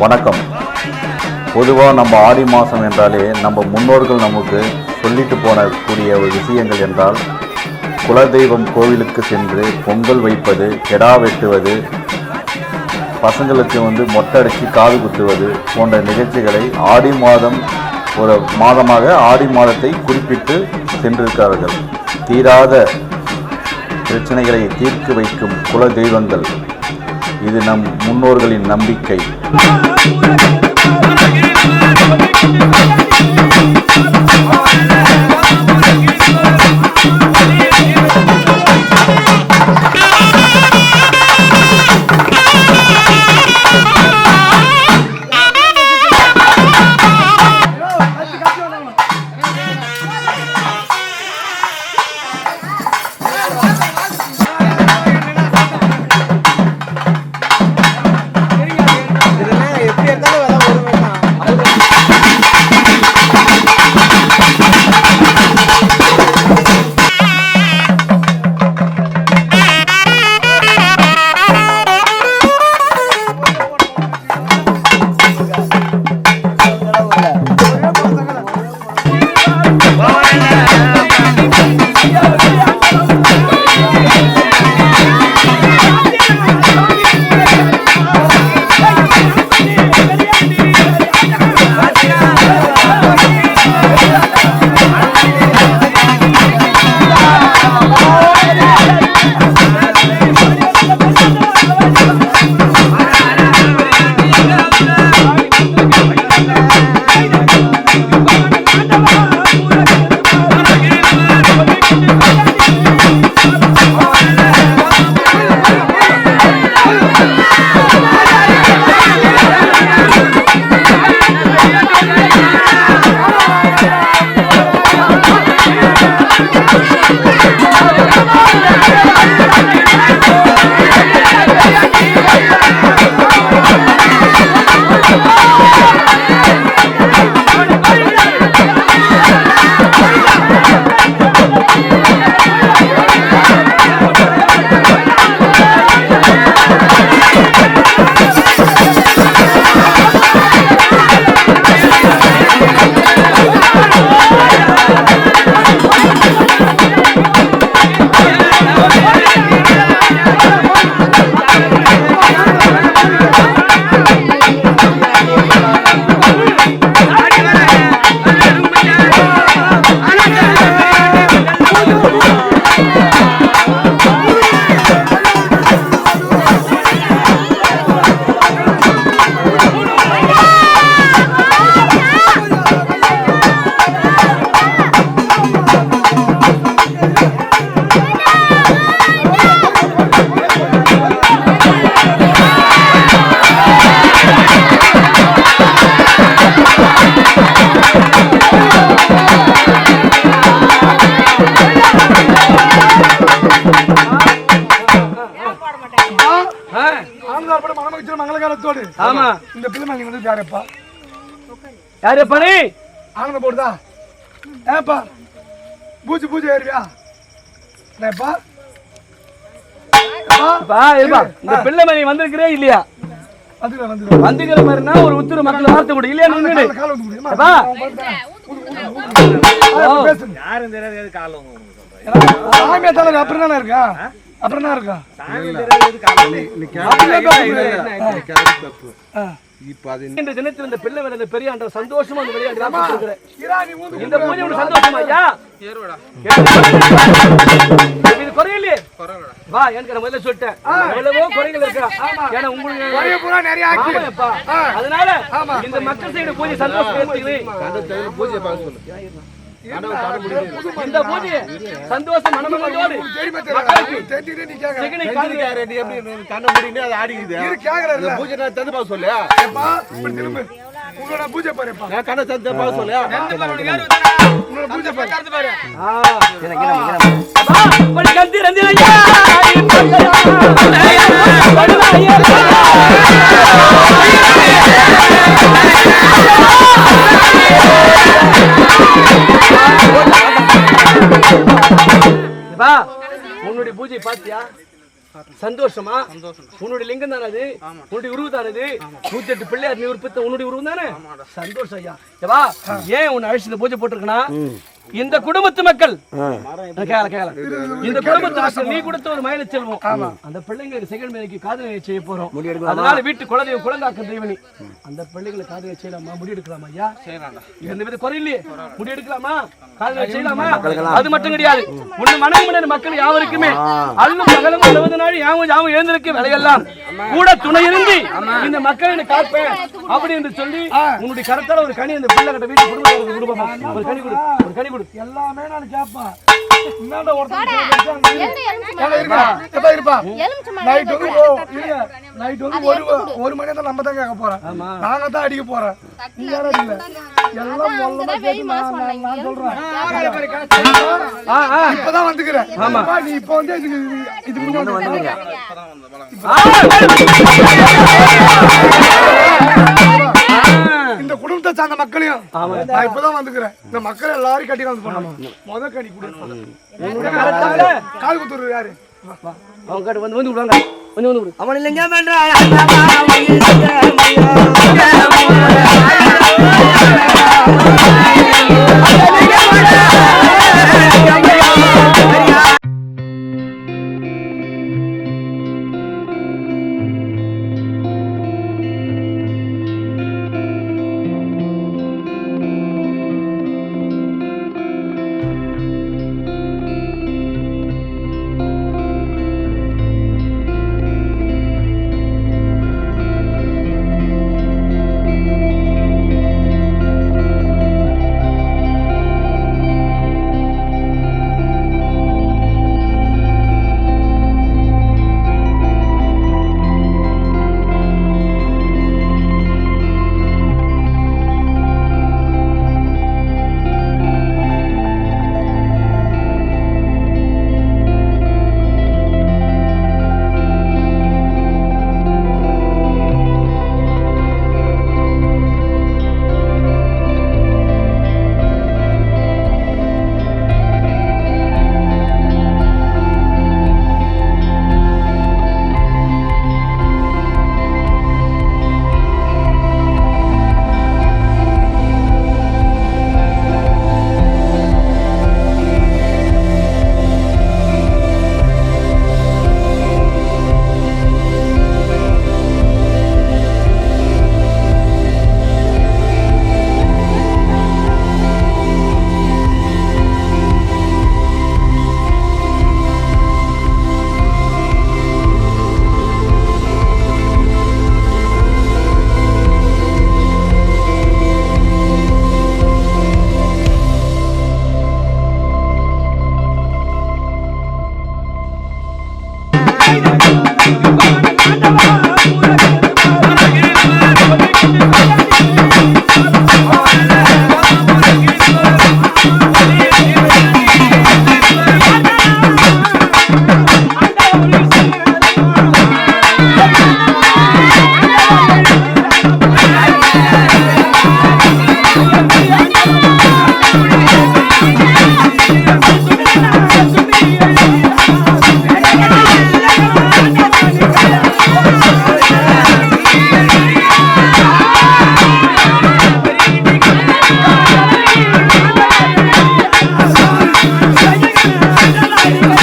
வணக்கம். பொதுவாக நம்ம ஆடி மாதம் என்றாலே நம்ம முன்னோர்கள் நமக்கு சொல்லிட்டு போனக்கூடிய ஒரு விஷயங்கள் என்றால் குலதெய்வம் கோவிலுக்கு சென்று பொங்கல் வைப்பது, கெடா வெட்டுவது, பசங்களுக்கு மொட்டை அடித்து காது குத்துவது போன்ற நிகழ்ச்சிகளை ஆடி மாதம் ஒரு மாதமாக ஆடி மாதத்தை குறிப்பிட்டு சென்றிருக்கிறார்கள். தீராத பிரச்சனைகளை தீர்க்க வைக்கும் குல தெய்வங்கள். இது நம் முன்னோர்களின் நம்பிக்கை. ஆமா, இந்த பிள்ளை நீ வந்து யாரப்பா? யாரப்பா நீ? ஆனந்த போடுதா? ஏப்பா பூஜை பூஜை ஏறியா? ஏப்பா பா ஏப்பா இந்த பிள்ளை நீ வந்திருக்கறே இல்லையா? வந்துக்கிற மாதிரினா ஒரு உத்தர மக்கள் வார்த்தை கூட இல்லையா? நின்னுடு ஏப்பா யாரும் தெரியாது கால சாமியா தல அப்புறம் என்ன இருக்கா? அப்புறம் என்ன இருக்கா? சாமி தெரியாது கால நீ தப்பு. இப்போ அது இந்த தினத்துல இந்த பிள்ளை வந்த பெரிய ஆண்ட சந்தோஷமா அந்த விளையாட்டு காமிச்சிருக்கற. இந்த பூஜை ஒரு சந்தோஷமா ஐயா? ஏறுடா. இது குறையிலே? குறைடா. வா எனக்கு முதல்ல சொல்லிட்டேன். எவ்வளவோ குறைகள் இருக்கா? ஏனா உங்களுக்கு குறைய பூரா நிறைய ஆக்கி. ஆமாப்பா. அதனால இந்த மக்கள் செய்யற பூஜை சந்தோஷமா ஏத்துக்குவே. அந்த பூஜை பார்க்க சொல்லு. இந்த பூஜை சந்தோஷம் மனமகளோடு மக்களுக்கு தெரிஞ்சிட்டே நீ கேக்குற. சிகனை காதுல ரெடி அப்படி கண்ண மூடினே அது ஆடிக்குது. இது கேக்குற இந்த பூஜை நான் தந்து பாக்க சொல்லு. ஏப்பா இப்படி திரும்ப உங்களோட பூஜை பாருப்பா. நான் கண்ண தந்து பாக்க சொல்லு. எந்த பாரு யாரு உங்களோட பூஜை பாரு. கர்ந்து பாரு. அப்பா படி கந்தி ரந்திரையா. உன்னுடைய பூஜை பாத்தியா? சந்தோஷமா? உன்னுடைய லிங்கம் தானே அது, உன்னுடைய உருவம் தானே இது, 108 பிள்ளையார் நீ உற்பத்த உன்னுடைய உருவம் தானே. சந்தோஷம் ஐயா. ஏன் உன்னை அழைச்சிட்டு பூஜை போட்டிருக்கனா, இந்த குடும்பத்து மக்கள் இந்த குடும்பத்து மக்கள் நீ கொடுத்த ஒரு மயில செல்வம் அந்த பிள்ளைங்களுக்கு செகண்ட் மேலைக்கு காதலை செய்ய போறோம். அதனால வீட்டு குலதெய்வம் குலங்காக்க தெய்வனி அந்த பிள்ளைகளை காதலை செய்யலாமா, முடி எடுக்கலாமா ஐயா? எந்த வித குறை இல்லையே, முடி எடுக்கலாமா, காதலை செய்யலாமா? அது மட்டும் கிடையாது, உன் மனைவி மக்கள் யாவருக்குமே அல்லும் பகலும் 60 நாள் யாவும் எழுந்திருக்கு வேலையெல்லாம் கூட துணை இருந்து இந்த மக்களை காப்பேன் அப்படி என்று சொல்லி உன்னுடைய கருத்தால ஒரு கனி அந்த பிள்ளை கிட்ட வீட்டு குடும்பமா ஒரு கனி கொடு, ஒரு கனி கொடு. எல்லாமே நான் கேட்பேன். ஒரு மணி தான் நம்ம தான் கேட்க போறேன், நாங்க தான் அடிக்க போறேன். நீ யாரும் இல்ல, எல்லாம் நான் சொல்றேன். இப்பதான் வந்துக்கிறேன். நீ இப்ப வந்து இது முன்னாடி இந்த குடும்பத்தை சார்ந்த மக்களையும் நான் இப்பதான் வந்துக்கிறேன். இந்த மக்கள் எல்லாரும் கட்டி வந்து போனோம். முத கடி கால் குத்துரு யாரு அவங்க வந்து விடுவாங்க. அவன் இல்லைங்க